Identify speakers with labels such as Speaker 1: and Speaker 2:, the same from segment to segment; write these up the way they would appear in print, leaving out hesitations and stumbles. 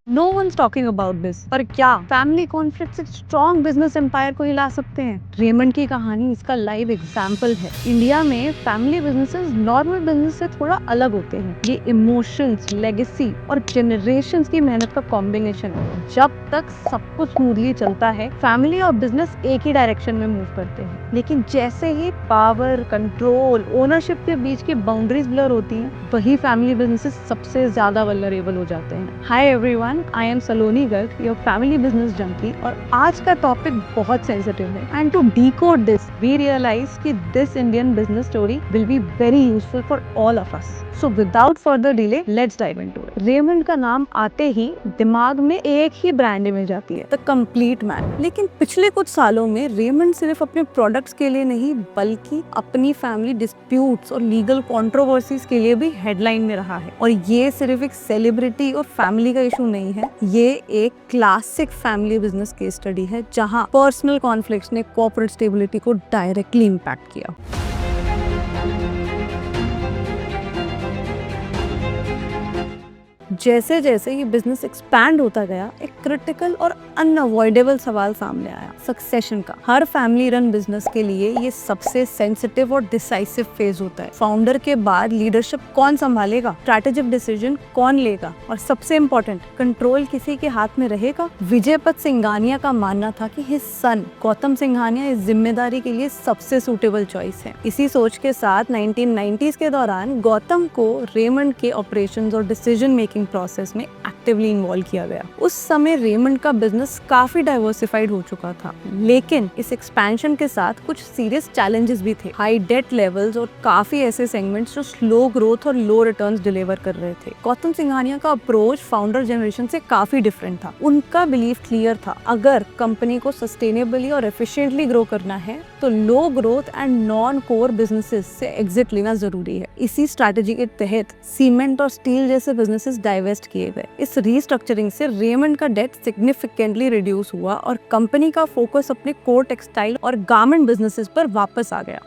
Speaker 1: No one's talking about this. पर क्या family conflict से स्ट्रॉन्ग बिजनेस एम्पायर को हिला सकते हैं? रेमंड की कहानी इसका लाइव एग्जांपल है। इंडिया में फैमिली बिजनेसेस नॉर्मल बिजनेस से थोड़ा अलग होते हैं। ये इमोशंस, लेगेसी और जनरेशंस की मेहनत का कॉम्बिनेशन है। जब तक सब कुछ स्मूथली चलता है, फैमिली और बिजनेस एक ही डायरेक्शन में मूव करते हैं। लेकिन जैसे ही पावर, कंट्रोल, ओनरशिप के बीच की बाउंड्रीज ब्लर होती हैं, वही फैमिली बिजनेसेस सबसे ज्यादा वल्नरेबल हो जाते हैं। Hi everyone, I am Saloni Garg, your family business junkie, और आज का टॉपिक बहुत सेंसिटिव है। And to decode this, we realize कि this Indian business story will be very useful for all of us. So without further delay, let's dive into it. Raymond का नाम आते ही दिमाग में एक ही ब्रांड इमेज आती है, द कंप्लीट मैन। लेकिन पिछले कुछ सालों में रेमंड सिर्फ अपने प्रोडक्ट्स के लिए नहीं, बल्कि अपनी फैमिली डिस्प्यूट्स और लीगल कंट्रोवर्सीज के लिए भी हेडलाइन में रहा है। और ये सिर्फ एक सेलिब्रिटी और फैमिली का इशू नहीं है, ये एक classic family business case study है, जहां पर्सनल कॉन्फ्लिक्ट्स ने कॉर्पोरेट स्टेबिलिटी को डायरेक्टली इम्पैक्ट किया। जैसे जैसे ये बिजनेस एक्सपैंड होता गया, एक क्रिटिकल और अनअवॉइडेबल सवाल सामने आया, सक्सेशन का। हर फैमिली रन बिजनेस के लिए ये सबसे सेंसिटिव और डिसाइसिव फेज होता है। फाउंडर के बाद लीडरशिप कौन संभालेगा, स्ट्रैटेजिक डिसीजन कौन लेगा, और सबसे इम्पोर्टेंट, कंट्रोल किसी के हाथ में रहेगा। विजयपत सिंघानिया का मानना था कि हिज सन गौतम सिंघानिया इस जिम्मेदारी के लिए सबसे सूटेबल चॉइस है। इसी सोच के साथ 1990s के दौरान गौतम को रेमंड के ऑपरेशंस और डिसीजन मेकिंग प्रोसेस में एक्टिवली इन्वॉल्व किया गया। उस समय रेमंड का बिजनेस काफी डाइवर्सिफाइड हो चुका था, लेकिन इस एक्सपेंशन के साथ कुछ सीरियस चैलेंजेस भी थे। हाई डेट लेवल्स और काफी ऐसे सेगमेंट्स जो स्लो ग्रोथ और लो रिटर्न्स डिलीवर कर रहे थे। गौतम सिंघानिया का अप्रोच फाउंडर जनरेशन से काफी डिफरेंट था। उनका बिलीफ क्लियर था, अगर कंपनी को सस्टेनेबली और एफिशिएंटली ग्रो करना है तो low growth and non core businesses से एग्जिट लेना जरूरी है। इसी स्ट्रैटेजी के तहत सीमेंट और स्टील जैसे बिजनेसेस डाइवेस्ट किए गए। इस रीस्ट्रक्चरिंग से रेमंड का डेट सिग्निफिकेंटली रिड्यूस हुआ और कंपनी का फोकस अपने कोर टेक्सटाइल और गारमेंट बिजनेसेस पर वापस आ गया।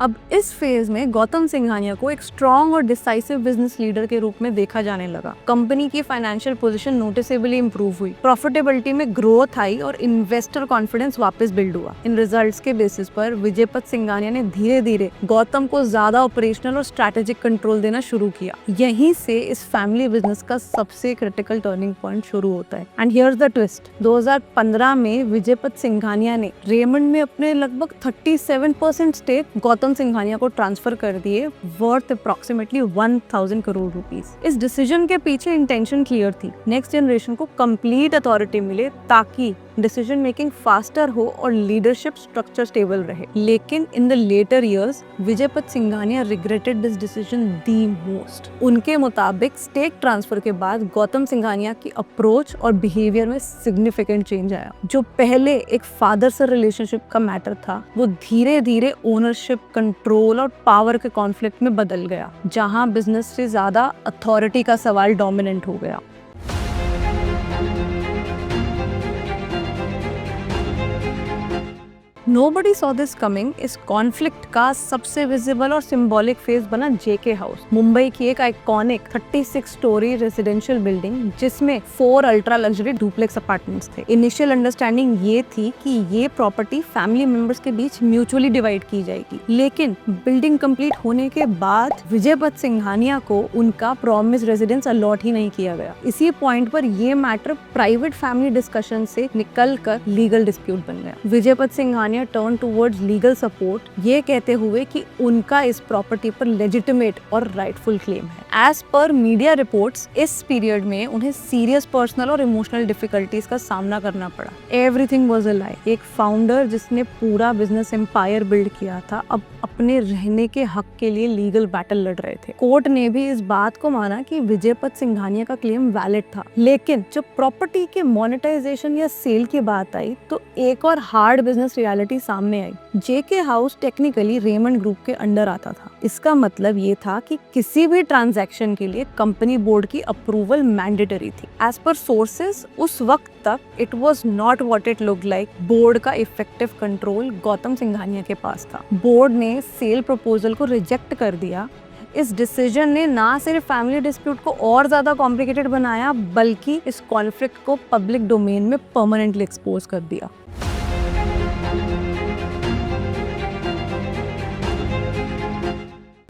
Speaker 1: अब इस फेज में गौतम सिंघानिया को एक स्ट्रॉन्ग और डिसाइसिव बिजनेस लीडर के रूप में देखा जाने लगा। कंपनी की फाइनेंशियल पोजीशन नोटिसेबली इंप्रूव हुई, प्रॉफिटेबिलिटी में ग्रोथ आई और इन्वेस्टर कॉन्फिडेंस वापस बिल्ड हुआ। इन रिजल्ट्स के बेसिस पर विजयपत सिंघानिया ने धीरे धीरे गौतम को ज्यादा ऑपरेशनल और स्ट्रैटेजिक कंट्रोल देना शुरू किया। यहीं से इस फैमिली बिजनेस का सबसे क्रिटिकल टर्निंग पॉइंट शुरू होता है। एंड हियर्स द ट्विस्ट, 2015 में विजयपत सिंघानिया ने रेमंड में अपने लगभग 37% स्टेक गौतम सिंघानिया को ट्रांसफर कर दिए, वर्थ अप्रॉक्सीमेटली 1000 करोड़ रुपीस। इस डिसीजन के पीछे इंटेंशन क्लियर थी, नेक्स्ट जनरेशन को कंप्लीट अथॉरिटी मिले ताकि डिसीजन मेकिंग फास्टर हो और लीडरशिप स्ट्रक्चर स्टेबल रहे। लेकिन in the latter years Vijaypat Singhania regretted this decision the most. उनके मुताबिक स्टेक ट्रांसफर के बाद गौतम सिंघानिया की अप्रोच और बिहेवियर में सिग्निफिकेंट चेंज आया। जो पहले एक फादर सन रिलेशनशिप का मैटर था, वो धीरे धीरे ओनरशिप, कंट्रोल और पावर के कॉन्फ्लिक्ट में बदल गया, जहां बिजनेस से ज्यादा अथॉरिटी का सवाल डोमिनेंट हो गया। Nobody saw this coming। इस कॉन्फ्लिक्ट का सबसे विजिबल और सिंबॉलिक फेज बना जेके हाउस, मुंबई की एक आइकॉनिक 36 स्टोरी रेजिडेंशियल बिल्डिंग जिसमें 4 अल्ट्रा लग्जरी डुप्लेक्स अपार्टमेंट्स थे। इनिशियल अंडरस्टैंडिंग ये थी कि ये प्रॉपर्टी फैमिली मेंबर्स के बीच म्यूचुअली डिवाइड की जाएगी, लेकिन बिल्डिंग कंप्लीट होने के बाद विजयपत सिंघानिया को उनका प्रॉमिस रेजिडेंस अलॉट ही नहीं किया गया। इसी पॉइंट पर ये मैटर प्राइवेट फैमिली डिस्कशन से निकलकर लीगल डिस्प्यूट बन गया। Vijaypat Singhania turn towards legal support, ये कहते हुए कि उनका इस प्रॉपर्टी पर लेजिटिमेट और राइटफुल क्लेम है। एज पर मीडिया रिपोर्ट्स, इस पीरियड में उन्हें सीरियस पर्सनल और इमोशनल डिफिकल्टीज का सामना करना पड़ा। एवरीथिंग वाज अ लाई। एक फाउंडर जिसने पूरा बिजनेस एम्पायर बिल्ड किया था, अब अपने रहने के हक के लिए लीगल बैटल लड़ रहे थे। कोर्ट ने भी इस बात को माना कि विजयपत सिंघानिया का क्लेम वैलिड था, लेकिन जब प्रॉपर्टी के मोनेटाइजेशन या सेल की बात आई तो एक और हार्ड बिजनेस रियलिटी सामने आई। जेके हाउस टेक्निकली रेमंड ग्रुप के अंडर आता था। इसका मतलब ये था कि किसी भी ट्रांजैक्शन के लिए कंपनी बोर्ड की अप्रूवल मैंडेटरी थी। एज पर सोर्सेज, उस वक्त तक it was not what it looked like. Board का इफेक्टिव कंट्रोल गौतम सिंघानिया के पास था। बोर्ड ने सेल प्रपोजल को रिजेक्ट कर दिया, इस डिसीजन ने ना सिर्फ फैमिली डिस्प्यूट को और ज्यादा कॉम्प्लिकेटेड बनाया, बल्कि इस कॉन्फ्लिक्ट को पब्लिक डोमेन में परमानेंटली एक्सपोज कर दिया।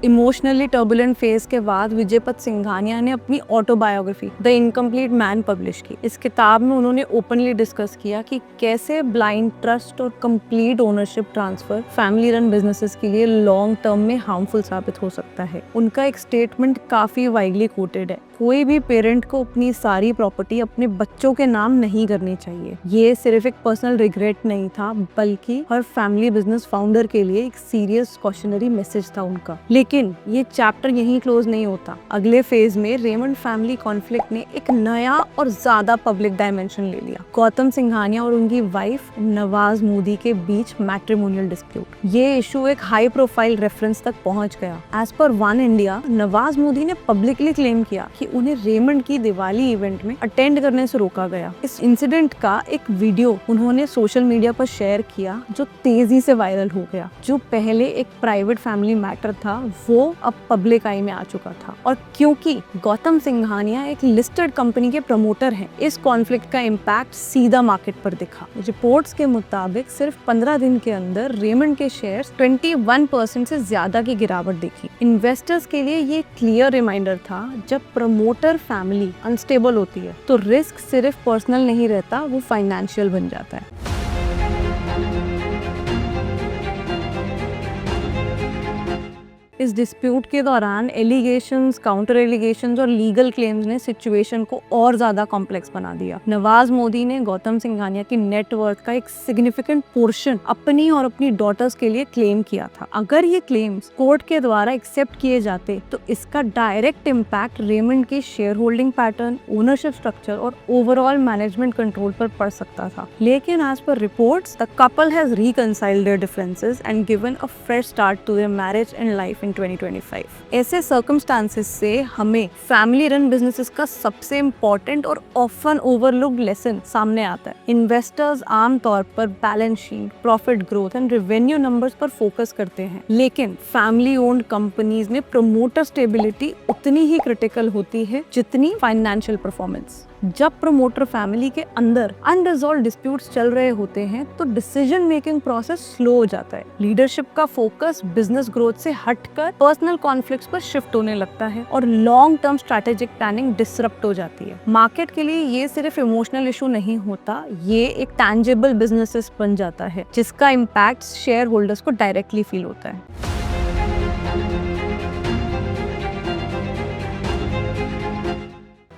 Speaker 1: इमोशनली टर्बुलेंट फेज के बाद विजयपत सिंघानिया ने अपनी autobiography the incomplete man publish की। इस किताब में उन्होंने ओपनली डिस्कस किया कि कैसे ब्लाइंड ट्रस्ट और complete ownership transfer family run businesses के लिए लॉन्ग टर्म में हार्मफुल साबित हो सकता है। उनका एक स्टेटमेंट काफी वाइडली कोटेड है, कोई भी पेरेंट को अपनी सारी प्रॉपर्टी अपने बच्चों के नाम नहीं करनी चाहिए। ये सिर्फ एक पर्सनल रिग्रेट नहीं था, बल्कि हर फैमिली बिजनेस फाउंडर के लिए एक सीरियस कॉशनरी मैसेज था उनका। लेकिन ये चैप्टर यहीं क्लोज नहीं होता। अगले फेज में रेमंड फैमिली कॉन्फ्लिक्ट ने एक नया और ज्यादा पब्लिक डायमेंशन ले लिया। गौतम सिंघानिया और उनकी वाइफ नवाज मोदी के बीच मैट्रिमोनियल डिस्प्यूट। ये इशू एक हाई प्रोफाइल रेफरेंस तक पहुंच गया। As per one India, Nawaz Modi ने पब्लिकली क्लेम किया कि उन्हें रेमंड की दिवाली इवेंट में अटेंड करने से रोका गया। इस इंसिडेंट का एक वीडियो उन्होंने सोशल मीडिया पर शेयर किया, जो तेजी से वायरल हो गया। जो पहले एक प्राइवेट फैमिली मैटर था, वो अब पब्लिक आई में आ चुका था। और क्योंकि गौतम सिंघानिया एक लिस्टेड कंपनी के प्रमोटर हैं, इस कॉन्फ्लिक्ट का इम्पैक्ट सीधा मार्केट पर दिखा। रिपोर्ट्स के मुताबिक सिर्फ 15 दिन के अंदर रेमंड के शेयर्स 21% से ज्यादा की गिरावट देखी। इन्वेस्टर्स के लिए ये क्लियर रिमाइंडर था, जब प्रमोटर फैमिली अनस्टेबल होती है तो रिस्क सिर्फ पर्सनल नहीं रहता, वो फाइनेंशियल बन जाता है। इस डिस्प्यूट के दौरान एलिगेशंस, काउंटर एलिगेशंस और लीगल क्लेम्स ने सिचुएशन को और ज्यादा कॉम्प्लेक्स बना दिया। नवाज मोदी ने गौतम सिंघानिया की नेटवर्थ का एक सिग्निफिकेंट पोर्शन अपनी और अपनी डॉटर्स के लिए क्लेम किया था। अगर ये क्लेम्स कोर्ट के द्वारा एक्सेप्ट किए जाते तो इसका डायरेक्ट इम्पैक्ट रेमंड के share holding pattern, ownership structure और ओवरऑल मैनेजमेंट कंट्रोल पर पड़ सकता था। लेकिन as per reports, the couple has reconciled their differences and given a fresh start to their marriage and life 2025। ऐसे सर्कमस्टांसेस से हमें फैमिली रन बिजनेसेस का सबसे इम्पोर्टेंट और ऑफन ओवरलुक्ड लेसन सामने आता है। इन्वेस्टर्स आमतौर पर balance sheet, profit growth and revenue numbers पर फोकस करते हैं, लेकिन फैमिली ओन्ड कंपनीज में प्रमोटर स्टेबिलिटी उतनी ही क्रिटिकल होती है जितनी फाइनेंशियल परफॉर्मेंस। जब प्रमोटर फैमिली के अंदर अनरिजॉल्व डिस्प्यूट्स चल रहे होते हैं तो डिसीजन मेकिंग प्रोसेस स्लो हो जाता है। लीडरशिप का फोकस बिजनेस ग्रोथ से हटकर पर्सनल कॉन्फ्लिक्ट्स पर शिफ्ट होने लगता है और long term strategic planning disrupt हो जाती है। मार्केट के लिए ये सिर्फ इमोशनल इशू नहीं होता, ये एक टैंजिबल बिजनेस बन जाता है, जिसका इम्पैक्ट शेयर होल्डर्स को डायरेक्टली फील होता है।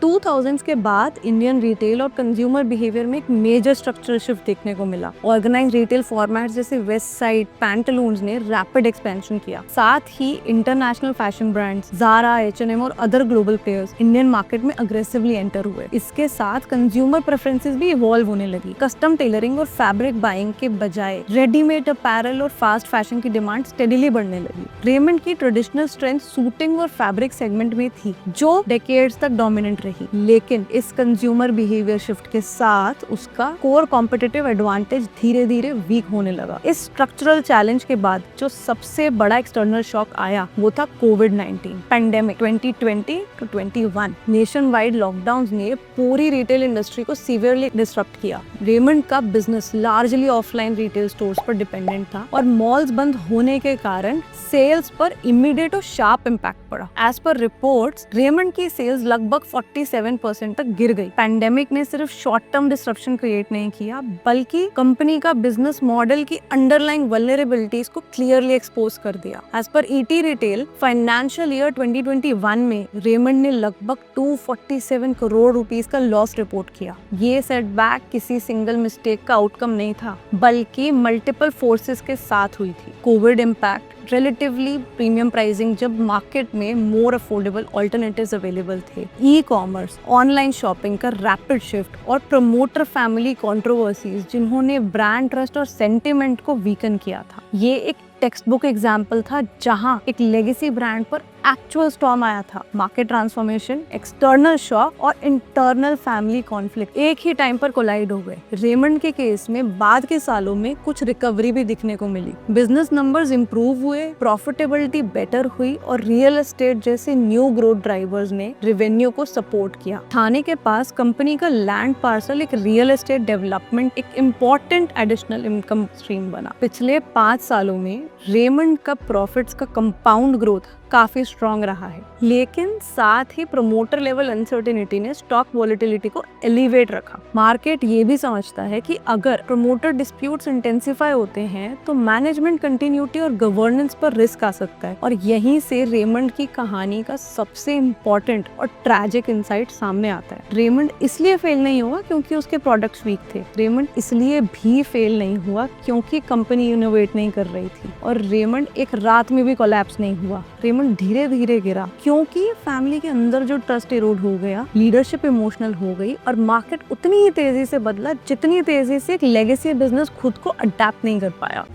Speaker 1: 2000s के बाद इंडियन रिटेल और कंज्यूमर बिहेवियर में एक मेजर स्ट्रक्चरल शिफ्ट देखने को मिला। ऑर्गेनाइज्ड रिटेल फॉर्मेट्स जैसे वेस्ट साइड, पैंटालून्स ने रैपिड एक्सपेंशन किया। साथ ही international fashion brands Zara, H&M और other global players Indian market में अग्रेसिवली एंटर हुए। इसके साथ कंज्यूमर प्रेफरेंसेस भी इवॉल्व होने लगी। कस्टम टेलरिंग और फैब्रिक बाइंग के बजाय रेडीमेड अपैरल और फास्ट फैशन की डिमांड स्टेडीली बढ़ने लगी। रेमंड की ट्रेडिशनल स्ट्रेंथ सूटिंग और फैब्रिक सेगमेंट में थी, जो डेकेड्स तक डोमिनेंट रही। लेकिन इस कंज्यूमर बिहेवियर शिफ्ट के साथ उसका कोर कॉम्पिटिटिव एडवांटेज धीरे धीरे वीक होने लगा। इस स्ट्रक्चरल चैलेंज के बाद जो सबसे बड़ा एक्सटर्नल शॉक आया वो था कोविड-19 पैंडेमिक 2020-21। नेशन वाइड लॉकडाउन्स ने पूरी रिटेल इंडस्ट्री को सीवियरली डिसरप्ट किया। रेमंड का business largely offline retail stores पर डिपेंडेंट था और मॉल्स बंद होने के कारण सेल्स पर इमीडिएट और शार्प इम्पैक्ट पड़ा। एज पर रिपोर्ट्स, रेमंड की सेल्स लगभग 47% तक गिर गई। पैंडेमिक ने सिर्फ शॉर्ट टर्म डिसरप्शन क्रिएट नहीं किया, बल्कि कंपनी का बिजनेस मॉडल की अंडरलाइंग वल्नरेबिलिटीज को क्लियरली एक्सपोज कर दिया। As per ET retail, financial year 2021 में रेमंड ने लगभग 247 करोड़ रुपीस का लॉस रिपोर्ट किया। ये सेटबैक किसी सिंगल मिस्टेक का आउटकम नहीं था, बल्कि मल्टीपल फोर्सेस के साथ हुई थी। Covid impact, relatively premium pricing जब मार्केट में मोर अफोर्डेबल ऑल्टरनेटिव्स अवेलेबल थे, ई-कॉमर्स, ऑनलाइन शॉपिंग का रैपिड शिफ्ट और प्रमोटर फैमिली कंट्रोवर्सीज जिन्होंने ब्रांड ट्रस्ट और सेंटिमेंट को वीकन किया था। ये एक टेक्स्ट बुक एग्जाम्पल था जहां एक लेगेसी ब्रांड पर एक्चुअल स्टॉर्म आया था, मार्केट ट्रांसफॉर्मेशन, एक्सटर्नल शॉक और इंटरनल फैमिली कॉन्फ्लिक्ट एक ही टाइम पर कोलाइड हो गए। रेमंड के केस में बाद के सालों में कुछ रिकवरी भी दिखने को मिली, बिजनेस नंबर्स इंप्रूव हुए, प्रॉफिटेबिलिटी बेटर हुई और रियल एस्टेट जैसे न्यू ग्रोथ ड्राइवर्स ने रेवेन्यू को सपोर्ट किया। ठाणे के पास कंपनी का लैंड पार्सल एक रियल एस्टेट डेवलपमेंट एक इम्पोर्टेंट एडिशनल इनकम स्ट्रीम बना। पिछले 5 सालों में रेमंड का प्रॉफिट्स का कंपाउंड ग्रोथ काफी स्ट्रॉन्ग रहा है, लेकिन साथ ही प्रमोटर लेवल अनसर्टेनिटी ने स्टॉक वॉलेटिलिटी को एलिवेट रखा। मार्केट ये भी समझता है कि अगर प्रमोटर डिस्प्यूट्स इंटेंसिफाई होते हैं तो मैनेजमेंट कंटिन्यूटी और गवर्नेंस पर रिस्क आ सकता है, और यहीं से रेमंड की कहानी का सबसे इम्पोर्टेंट और ट्रैजिक इंसाइट सामने आता है। रेमंड इसलिए फेल नहीं हुआ क्योंकि उसके प्रोडक्ट्स वीक थे, रेमंड इसलिए भी फेल नहीं हुआ क्योंकि कंपनी इनोवेट नहीं कर रही थी, और रेमंड एक रात में भी कोलैप्स नहीं हुआ। रेमंड धीरे धीरे गिरा क्योंकि फैमिली के अंदर जो ट्रस्ट इरोड हो गया, लीडरशिप इमोशनल हो गई और मार्केट उतनी ही तेजी से बदला जितनी तेजी से एक लेगेसी बिजनेस खुद को अडैप्ट नहीं कर पाया।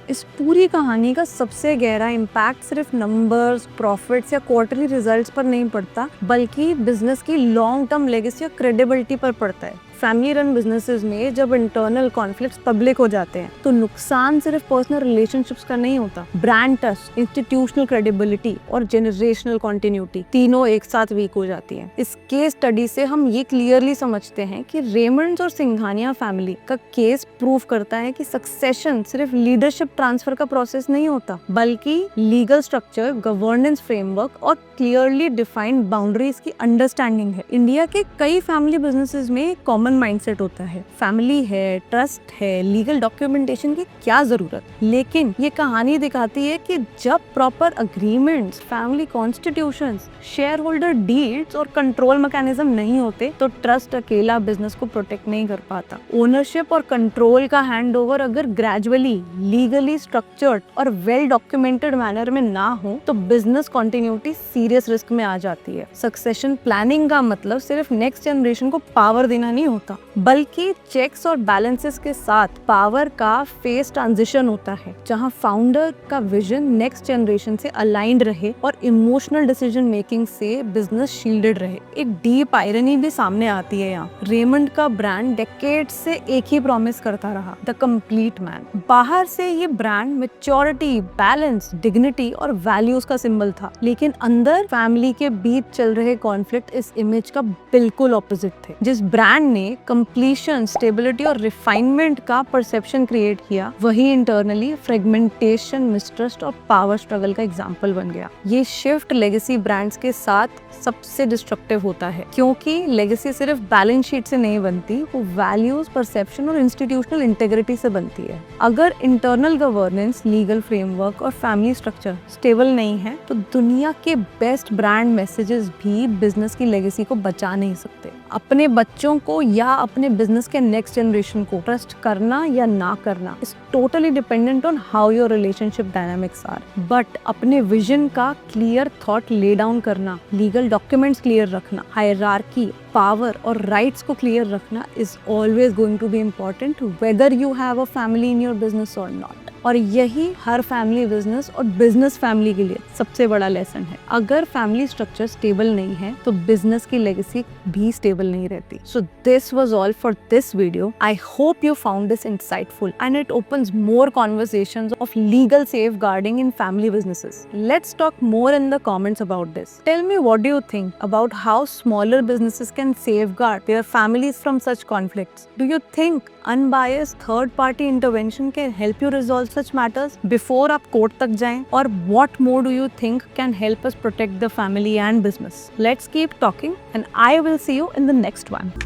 Speaker 1: इस पूरी कहानी का सबसे गहरा इम्पैक्ट सिर्फ नंबर्स, प्रॉफिट्स या क्वार्टरली रिजल्ट्स पर नहीं पड़ता, बल्कि बिजनेस की लॉन्ग टर्म लेगेसी और क्रेडिबिलिटी पर पड़ता है। फैमिली रन बिजनेसेस में जब इंटरनल कॉन्फ्लिक्ट्स पब्लिक हो जाते हैं तो नुकसान सिर्फ पर्सनल रिलेशनशिप्स का नहीं होता, ब्रांड ट्रस्ट, इंस्टीट्यूशनल क्रेडिबिलिटी और जेनरेशनल कंटिन्यूटी तीनों एक साथ वीक हो जाती हैं। इस केस स्टडी से हम ये क्लियरली समझते हैं कि रेमंड्स और सिंघानिया फैमिली का केस प्रूव करता है कि सक्सेशन सिर्फ लीडरशिप ट्रांसफर का प्रोसेस नहीं होता, बल्कि लीगल स्ट्रक्चर, गवर्नेंस फ्रेमवर्क और क्लियरली डिफाइंड बाउंड्रीज की अंडरस्टैंडिंग है। इंडिया के कई फैमिली बिजनेसेस में कॉमन माइंडसेट होता है, फैमिली है, ट्रस्ट है, लीगल डॉक्यूमेंटेशन की क्या जरूरत, लेकिन ये कहानी दिखाती है कि जब proper agreements, family constitutions, share holder deeds और कंट्रोल मैकेनिज्म नहीं होते तो ट्रस्ट अकेला बिजनेस को प्रोटेक्ट नहीं कर पाता। ओनरशिप और कंट्रोल का हैंडओवर अगर ग्रेजुअली, लीगली स्ट्रक्चर्ड और वेल डॉक्यूमेंटेड मैनर में ना हो तो बिजनेस कंटिन्यूटी सीरियस रिस्क में आ जाती है। सक्सेशन प्लानिंग का मतलब सिर्फ नेक्स्ट जनरेशन को पावर देना नहीं होता, बल्कि चेक्स और बैलेंसेस के साथ पावर का फेस ट्रांजिशन होता है, जहां फाउंडर का विजन नेक्स्ट जनरेशन से अलाइंड रहे और इमोशनल डिसीजन मेकिंग से बिजनेस शील्डेड रहे। एक डीप आयरनी भी सामने आती है यहाँ। रेमंड का ब्रांड डेकेड्स से एक ही प्रॉमिस करता रहा, द कंप्लीट मैन। बाहर से ये ब्रांड मैच्योरिटी, बैलेंस, डिग्निटी और वैल्यूज का सिंबल था, लेकिन अंदर फैमिली के बीच चल रहे कॉन्फ्लिक्ट इस इमेज का बिल्कुल ऑपोजिट थे। जिस ब्रांड ने कंप्लीशन, स्टेबिलिटी और रिफाइनमेंट का परसेप्शन क्रिएट किया, वही इंटरनली फ्रेगमेंटेशन, मिसट्रस्ट और पावर स्ट्रगल का एग्जांपल बन गया। ये शिफ्ट लेगेसी ब्रांड्स के साथ सबसे डिस्ट्रक्टिव होता है, क्योंकि लेगेसी सिर्फ बैलेंस शीट से नहीं बनती, वो वैल्यूज, परसेप्शन और इंस्टीट्यूशनल इंटेग्रिटी से बनती है। अगर इंटरनल गवर्नेंस, लीगल फ्रेमवर्क और फैमिली स्ट्रक्चर स्टेबल नहीं है तो दुनिया के बेस्ट ब्रांड मैसेजेस भी बिजनेस की लेगेसी को बचा नहीं सकते। अपने बच्चों को या अपने बिजनेस के नेक्स्ट जनरेशन को ट्रस्ट करना या ना करना is totally dependent on how your relationship dynamics are, but अपने विजन का क्लियर थॉट ले डाउन करना, लीगल डॉक्यूमेंट्स क्लियर रखना, हायरार्की, पावर और राइट्स को क्लियर रखना is always going to be important whether you have a family in your business और not. और यही हर फैमिली बिजनेस और बिजनेस फैमिली के लिए सबसे बड़ा लेसन है। अगर फैमिली स्ट्रक्चर स्टेबल नहीं है तो बिजनेस की लेगेसी भी स्टेबल नहीं रहती। So this was all for this video. I hope you found this insightful and it opens more conversations of legal safeguarding in family businesses. Let's talk more in the comments about this. Tell me, what do you think about how smaller businesses can safeguard their families from such conflicts? Do you think unbiased third party intervention can help you resolve such matters before आप court तक जाएं? Or what more do you think can help us protect the family and business? Let's keep talking and I will see you in the next one.